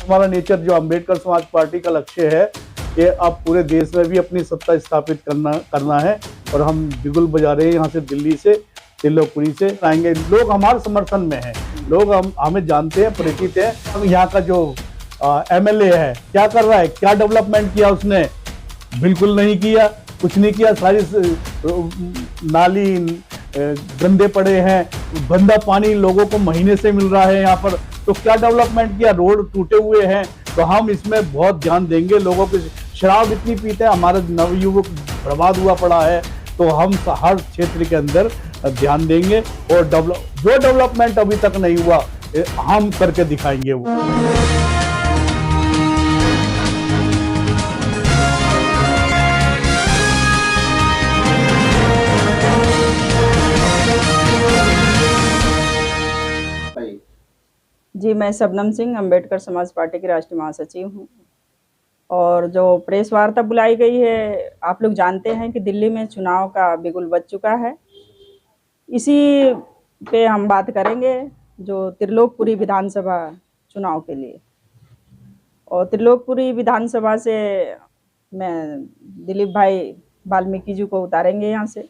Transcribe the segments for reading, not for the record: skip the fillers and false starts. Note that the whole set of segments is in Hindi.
हमारा नेचर जो अम्बेडकर समाज पार्टी का लक्ष्य है ये अब पूरे देश में भी अपनी सत्ता स्थापित करना है और हम बिगुल बजा रहे हैं यहाँ से दिल्ली से त्रिलोकपुरी से आएंगे। लोग हमारे समर्थन में हैं, लोग हमें जानते हैं, परिचित हैं। यहाँ का जो एमएलए है क्या कर रहा है, क्या डेवलपमेंट किया उसने? बिल्कुल नहीं किया, कुछ नहीं किया। सारी नाली गंदे पड़े हैं, गंदा पानी लोगों को महीने से मिल रहा है यहाँ पर। तो क्या डेवलपमेंट किया? रोड टूटे हुए हैं। तो हम इसमें बहुत ध्यान देंगे। लोगों के शराब इतनी पीते हैं, हमारा नवयुवक बर्बाद हुआ पड़ा है। तो हम हर क्षेत्र के अंदर ध्यान देंगे और जो डेवलपमेंट अभी तक नहीं हुआ हम करके दिखाएंगे वो। जी, मैं शबनम सिंह अम्बेडकर समाज पार्टी की राष्ट्रीय महासचिव हूँ। और जो प्रेस वार्ता बुलाई गई है, आप लोग जानते हैं कि दिल्ली में चुनाव का बिगुल बज चुका है। इसी पे हम बात करेंगे जो त्रिलोकपुरी विधानसभा चुनाव के लिए। और त्रिलोकपुरी विधानसभा से मैं दिलीप भाई वाल्मीकि जी को उतारेंगे यहाँ से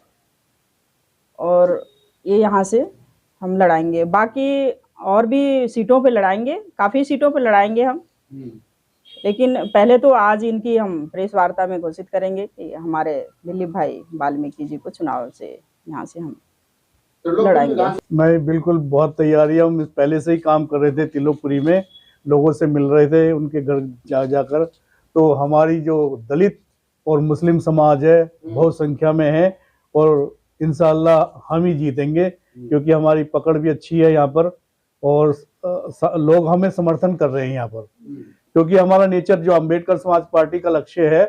और ये यहाँ से हम लड़ाएंगे। बाकी और भी सीटों पे लड़ाएंगे, काफ़ी सीटों पे लड़ाएंगे हम। लेकिन पहले तो आज इनकी हम प्रेस वार्ता में घोषित करेंगे कि हमारे दिलीप भाई वाल्मीकि जी को चुनाव से यहाँ से हम लड़ाएंगे। मैं बिल्कुल बहुत तैयारी, हम पहले से ही काम कर रहे थे। त्रिलोकपुरी में लोगों से मिल रहे थे, उनके घर जाकर। तो हमारी जो दलित और मुस्लिम समाज है बहुत संख्या में है और इंशाअल्लाह हम ही जीतेंगे, क्योंकि हमारी पकड़ भी अच्छी है यहाँ पर और लोग हमें समर्थन कर रहे हैं यहाँ पर। क्योंकि हमारा नेचर जो अम्बेडकर समाज पार्टी का लक्ष्य है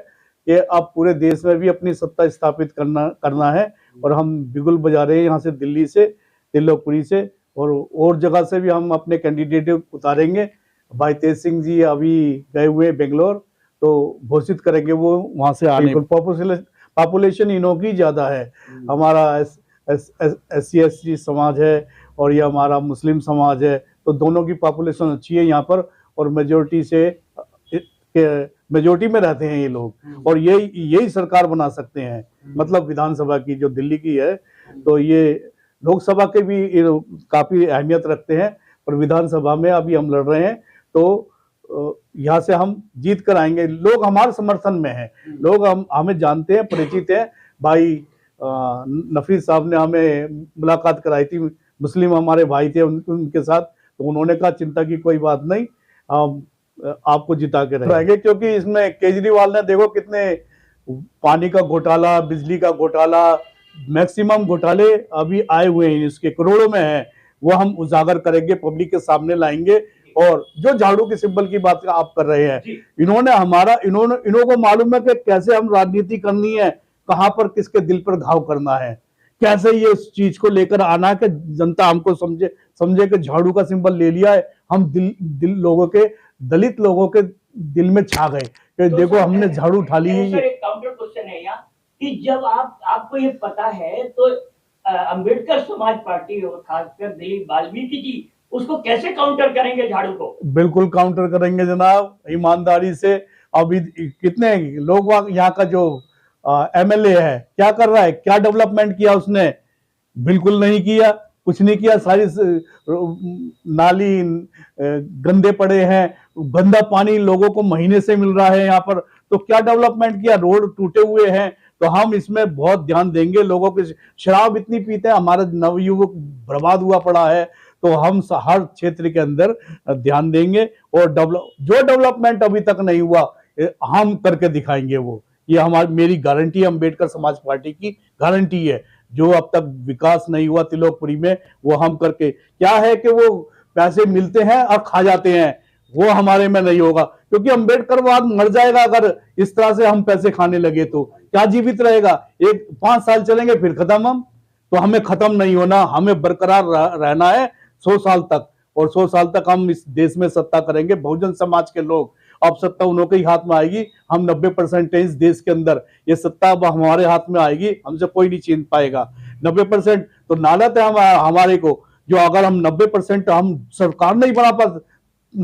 ये अब पूरे देश में भी अपनी सत्ता स्थापित करना है और हम बिगुल बजा रहे हैं यहाँ से दिल्ली से त्रिलोकपुरी से और जगह से भी हम अपने कैंडिडेट उतारेंगे। भाई तेज सिंह जी अभी गए हुए बेंगलोर, तो घोषित करेंगे वो वहाँ से आने। पॉपुलेशन इनों की ज़्यादा है। हमारा SC/ST समाज है और ये हमारा मुस्लिम समाज है, तो दोनों की पॉपुलेशन अच्छी है यहाँ पर और मेजोरिटी में रहते हैं ये लोग और यही सरकार बना सकते हैं। मतलब विधानसभा की जो दिल्ली की है, तो ये लोकसभा के भी काफ़ी अहमियत रखते हैं, पर विधानसभा में अभी हम लड़ रहे हैं। तो यहाँ से हम जीत कर आएंगे। लोग हमारे समर्थन में हैं, लोग हमें जानते हैं, परिचित हैं। भाई नफीस साहब ने हमें मुलाकात कराई थी, मुस्लिम हमारे भाई थे उनके साथ, तो उन्होंने कहा चिंता की कोई बात नहीं, हम आपको जिता के रहेंगे। क्योंकि इसमें केजरीवाल ने देखो कितने पानी का घोटाला, बिजली का घोटाला, मैक्सिमम घोटाले अभी आए हुए हैं, इसके करोड़ों में है। वो हम उजागर करेंगे, पब्लिक के सामने लाएंगे। और जो झाड़ू के सिंबल की बात आप कर रहे हैं, इन्हों को मालूम है कि कैसे हम राजनीति करनी है, कहां पर किसके दिल पर घाव करना है, कैसे ये इस चीज को लेकर आना है कि जनता हमको समझे कि झाड़ू का सिंबल ले लिया है, हम लोगों के, दलित लोगों के दिल में छा गए कि तो देखो हमने झाड़ू उठा ली है। एक काउंटर क्वेश्चन है यहाँ कि जब आपको ये पता है तो अंबेडकर समाज पार्टी और खासकर दिलीप वाल्मीकि जी उसको कैसे काउंटर करेंगे झाड़ू को? बिल्कुल काउंटर करेंगे जनाब, ईमानदारी से। अभी कितने लोग यहाँ का जो एमएलए है क्या कर रहा है, क्या डेवलपमेंट किया उसने? बिल्कुल नहीं किया, कुछ नहीं किया। सारी नाली गंदे पड़े हैं, गंदा पानी लोगों को महीने से मिल रहा है यहाँ पर। तो क्या डेवलपमेंट किया? रोड टूटे हुए हैं। तो हम इसमें बहुत ध्यान देंगे। लोगों की शराब इतनी पीते हैं, हमारा नवयुवक बर्बाद हुआ पड़ा है। तो हम हर क्षेत्र के अंदर ध्यान देंगे और जो डेवलपमेंट अभी तक नहीं हुआ हम करके दिखाएंगे वो। ये मेरी गारंटी है, अम्बेडकर समाज पार्टी की गारंटी है। जो अब तक विकास नहीं हुआ त्रिलोकपुरी में वो हम करके, क्या है कि वो पैसे मिलते हैं और खा जाते हैं, वो हमारे में नहीं होगा। क्योंकि अम्बेडकरवाद मर जाएगा अगर इस तरह से हम पैसे खाने लगे, तो क्या जीवित रहेगा? 5 साल चलेंगे फिर खत्म हम। तो हमें खत्म नहीं होना, हमें बरकरार रहना है 100 साल तक। और 100 साल तक हम इस देश में सत्ता करेंगे, बहुजन समाज के लोग। अब सत्ता उन्हों के ही हाथ में आएगी। हम 90% देश के अंदर ये सत्ता अब हमारे हाथ में आएगी, हमसे कोई नहीं छीन पाएगा। 90% तो नालत है हमारे को, जो अगर हम 90% हम सरकार नहीं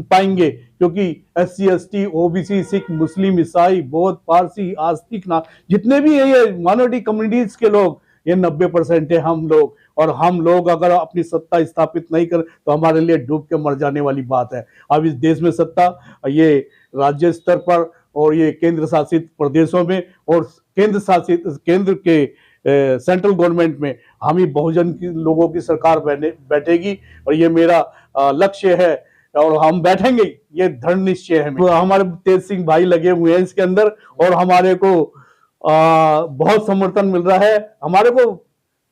पाएंगे, क्योंकि SC ST OBC सिख मुस्लिम ईसाई बौद्ध पारसी आस्तिक ना जितने भी है ये माइनॉरिटी कम्युनिटीज के लोग, ये 90% है हम लोग। और हम लोग अगर अपनी सत्ता स्थापित नहीं कर तो हमारे लिए डूब के मर जाने वाली बात है। अब इस देश में सत्ता ये राज्य स्तर पर और ये केंद्र शासित प्रदेशों में और केंद्र के सेंट्रल गवर्नमेंट में हम ही बहुजन की लोगों की सरकार बैठेगी और ये मेरा लक्ष्य है और हम बैठेंगे, ये दृढ़ निश्चय है। तो हमारे तेज सिंह भाई लगे हुए हैं इसके अंदर और हमारे को बहुत समर्थन मिल रहा है। हमारे को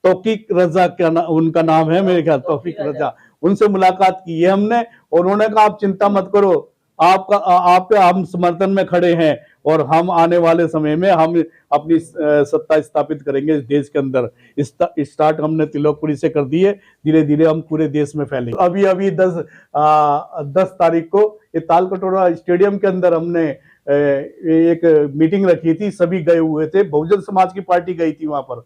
तौफीक रजा उनका नाम है मेरे ख्याल, तौफीक रजा, उनसे मुलाकात की है हमने और उन्होंने कहा आप चिंता मत करो, आपके हम समर्थन में खड़े हैं और हम आने वाले समय में हम अपनी सत्ता स्थापित करेंगे इस देश के अंदर। स्टार्ट हमने तिलोकपुरी से कर दी है, धीरे धीरे हम पूरे देश में फैलेंगे। अभी 10 तारीख को ये तालकटोरा स्टेडियम के अंदर हमने एक मीटिंग रखी थी, सभी गए हुए थे, बहुजन समाज की पार्टी गई थी वहां पर,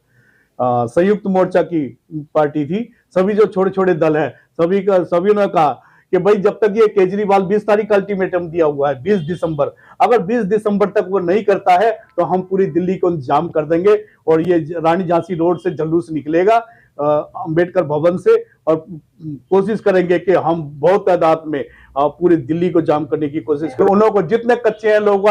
संयुक्त मोर्चा की पार्टी थी, सभी जो छोटे छोटे दल है सभी ने कहा कि भाई जब तक ये केजरीवाल 20 तारीख का अल्टीमेटम दिया हुआ है 20 दिसंबर, अगर 20 दिसंबर तक वो नहीं करता है तो हम पूरी दिल्ली को जाम कर देंगे और ये रानी झांसी रोड से जुलूस निकलेगा अंबेडकर भवन से और कोशिश करेंगे कि हम बहुत तादाद में पूरी दिल्ली को जाम करने की कोशिश करें। उन लोगों को जितने कच्चे हैं लोग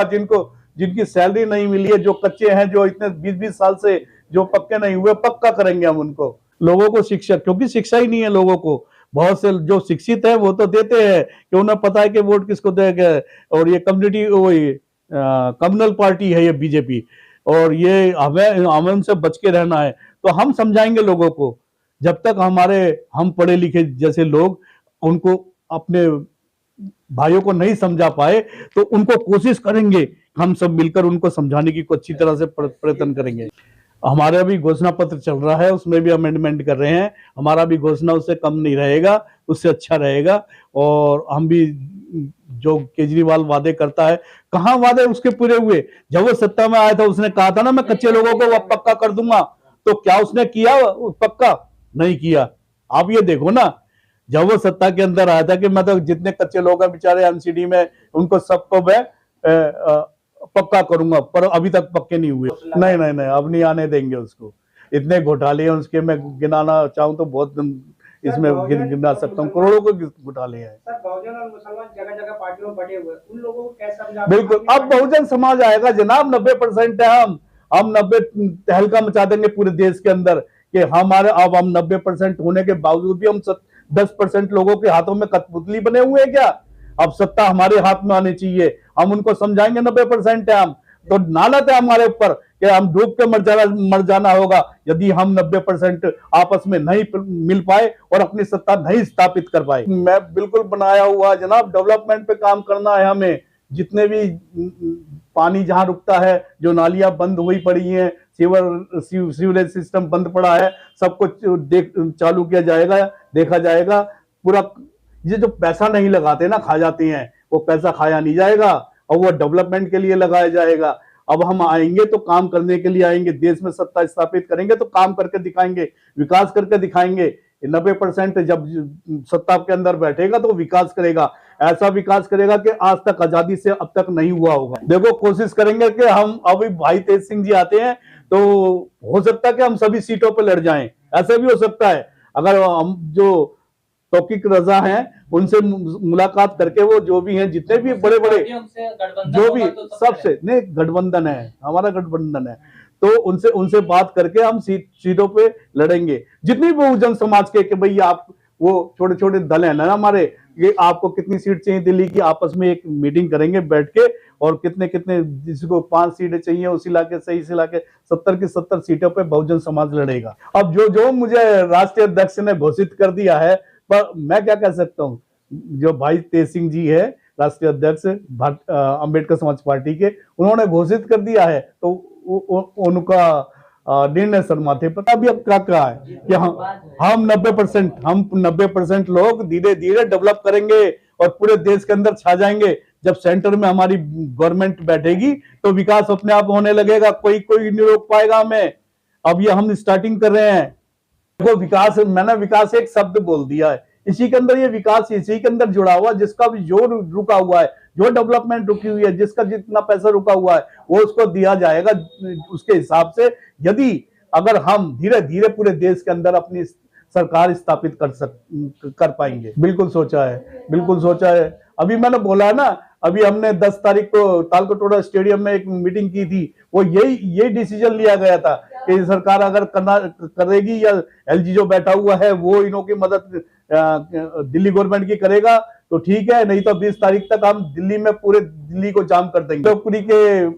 जिनकी सैलरी नहीं मिली है, जो कच्चे हैं, जो इतने 20-20 साल से जो पक्के नहीं हुए, पक्का करेंगे हम उनको। लोगों को शिक्षा, क्योंकि शिक्षा ही नहीं है लोगों को, बहुत से जो शिक्षित है वो तो देते हैं कि उन्हें पता है कि वोट किसको देगा और ये कम्युनल पार्टी है ये बीजेपी और ये हमें उनसे बच के रहना है। तो हम समझाएंगे लोगों को, जब तक हम पढ़े लिखे जैसे लोग उनको अपने भाइयों को नहीं समझा पाए तो उनको कोशिश करेंगे, हम सब मिलकर उनको समझाने की अच्छी तरह से प्रयत्न करेंगे। हमारा भी घोषणा पत्र चल रहा है, उसमें भी अमेंडमेंट कर रहे हैं, हमारा भी घोषणा उससे कम नहीं रहेगा, उससे अच्छा रहेगा। और हम भी जो केजरीवाल वादे करता है, कहां वादे उसके पूरे हुए? जब वो सत्ता में आया था उसने कहा था ना मैं कच्चे लोगों को पक्का कर दूंगा, तो क्या उसने किया? पक्का नहीं किया। आप ये देखो ना, जब वो सत्ता के अंदर आया था कि मतलब जितने कच्चे लोग हैं बेचारे एमसीडी में, उनको सबको मैं पक्का करूंगा, पर अभी तक पक्के नहीं हुए। नहीं, अब नहीं आने देंगे उसको। इतने घोटाले हैं उसके, मैं गिनाना चाहूं तो बहुत इसमें गिना सकता हूँ, करोड़ों के घोटाले हैं। सर, बहुजन और मुसलमान जगह जगह पार्टियों में बटे हुए, उन लोगों को कैसे समझा? बिल्कुल, अब बहुजन समाज आएगा जनाब, 90% है। हम 90 तहलका मचा देंगे पूरे देश के अंदर कि हमारे, अब हम 90% होने के बावजूद भी हम 10% लोगों के हाथों में कठपुतली बने हुए हैं क्या? अब सत्ता हमारे हाथ में आनी चाहिए, हम उनको समझाएंगे 90% है हम, तो नालत है हमारे ऊपर कि हम डूब के मर जाना होगा यदि हम 90% आपस में नहीं मिल पाए और अपनी सत्ता नहीं स्थापित कर पाए। मैं बिल्कुल बनाया हुआ जनाब, डेवलपमेंट पे काम करना है हमें। जितने भी पानी जहां रुकता है, जो नालियां बंद हुई पड़ी हैं, सीवरेज सिस्टम बंद पड़ा है, सब कुछ चालू किया जाएगा, देखा जाएगा। पूरा ये जो पैसा नहीं लगाते ना, खा जाते हैं, वो पैसा खाया नहीं जाएगा और वो डेवलपमेंट के लिए लगाया जाएगा। अब हम आएंगे तो काम करने के लिए आएंगे, देश में सत्ता स्थापित करेंगे तो काम करके दिखाएंगे, विकास करके दिखाएंगे। 90% जब सत्ता के अंदर बैठेगा तो विकास करेगा, ऐसा विकास करेगा कि आज तक आजादी से अब तक नहीं हुआ होगा। देखो, कोशिश करेंगे कि हम, अभी भाई तेज सिंह जी आते हैं तो हो सकता है कि हम सभी सीटों पर लड़ जाएं, ऐसा भी हो सकता है। अगर हम जो तौफीक रजा हैं उनसे मुलाकात करके, वो जो भी हैं, जितने भी बड़े बड़े जो भी सबसे नहीं, गठबंधन है हमारा, गठबंधन है, तो उनसे बात करके हम सीटों पे लड़ेंगे। जितनी बहुजन समाज के कि भाई आप, वो छोटे छोटे दल है ना हमारे, ये आपको कितनी सीट चाहिए दिल्ली की, आपस में एक मीटिंग करेंगे बैठ के, और कितने जिसको 5 सीटें चाहिए उस इलाके से, इस इलाके 70 की 70 सीटों पे बहुजन समाज लड़ेगा। अब जो मुझे राष्ट्रीय अध्यक्ष ने घोषित कर दिया है, पर मैं क्या कह सकता हूँ, जो भाई तेज सिंह जी है राष्ट्रीय अध्यक्ष अंबेडकर समाज पार्टी के, उन्होंने घोषित कर दिया है तो उनका निर्णय सर माथे पर। अभी अब क्या कहा है कि हम 90% लोग धीरे धीरे डेवलप करेंगे और पूरे देश के अंदर छा जाएंगे। जब सेंटर में हमारी गवर्नमेंट बैठेगी तो विकास अपने आप होने लगेगा, कोई नहीं रोक पाएगा हमें। अब ये हम स्टार्टिंग कर रहे हैं। देखो, विकास, मैंने विकास एक शब्द बोल दिया है, इसी के अंदर ये विकास, इसी के अंदर जुड़ा हुआ, जिसका भी जो रुका हुआ है, जो डेवलपमेंट रुकी हुई है, जिसका जितना पैसा रुका हुआ है वो उसको दिया जाएगा उसके हिसाब से, यदि अगर हम धीरे धीरे पूरे देश के अंदर अपनी सरकार स्थापित कर पाएंगे। बिल्कुल सोचा है, बिल्कुल सोचा है। अभी मैंने बोला ना, अभी हमने 10 तारीख को तालकटोरा स्टेडियम में एक मीटिंग की थी, वो यही डिसीजन लिया गया था कि सरकार अगर करेगी या एलजी जो बैठा हुआ है वो इन्हों की मदद दिल्ली गवर्नमेंट की करेगा तो ठीक है, नहीं तो 20 तारीख तक हम दिल्ली में पूरे दिल्ली को जाम कर देंगे। शिवपुरी के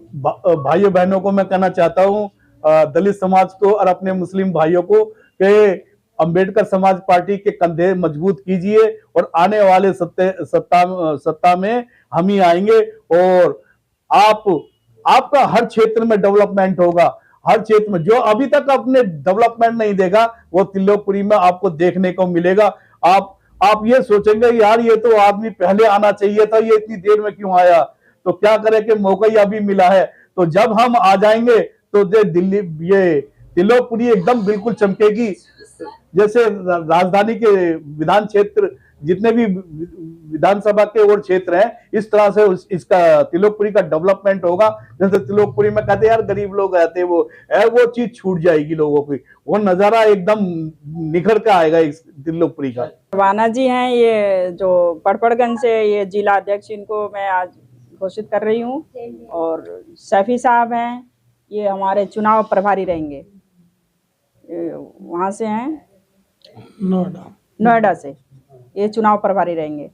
भाइयों बहनों को मैं कहना चाहता हूँ, दलित समाज को और अपने मुस्लिम भाइयों को, कि अंबेडकर समाज पार्टी के कंधे मजबूत कीजिए और आने वाले सत्ता में हम ही आएंगे और आपका हर क्षेत्र में डेवलपमेंट होगा। हर क्षेत्र में जो अभी तक अपने डेवलपमेंट नहीं देगा वो त्रिलोकपुरी में आपको देखने को मिलेगा। आप ये सोचेंगे यार ये तो आदमी पहले आना चाहिए था, ये इतनी देर में क्यों आया? तो क्या करें कि मौका ही अभी मिला है। तो जब हम आ जाएंगे तो दिल्ली ये त्रिलोकपुरी एकदम बिल्कुल चमकेगी। जैसे राजधानी के विधान क्षेत्र जितने भी विधानसभा के और क्षेत्र हैं, इस तरह से इसका त्रिलोकपुरी का डेवलपमेंट होगा। जैसे त्रिलोकपुरी में कहते हैं यार गरीब लोग रहते हैं, वो चीज छूट जाएगी लोगों की, वो नजारा एकदम निखर के आएगा इस त्रिलोकपुरी का। रवाना जी हैं ये जो पड़पड़गंज से ये जिला अध्यक्ष, इनको मैं आज घोषित कर रही हूँ। और सैफी साहब हैं, ये हमारे चुनाव प्रभारी रहेंगे, वहाँ से हैं नोएडा से, ये चुनाव प्रभारी रहेंगे।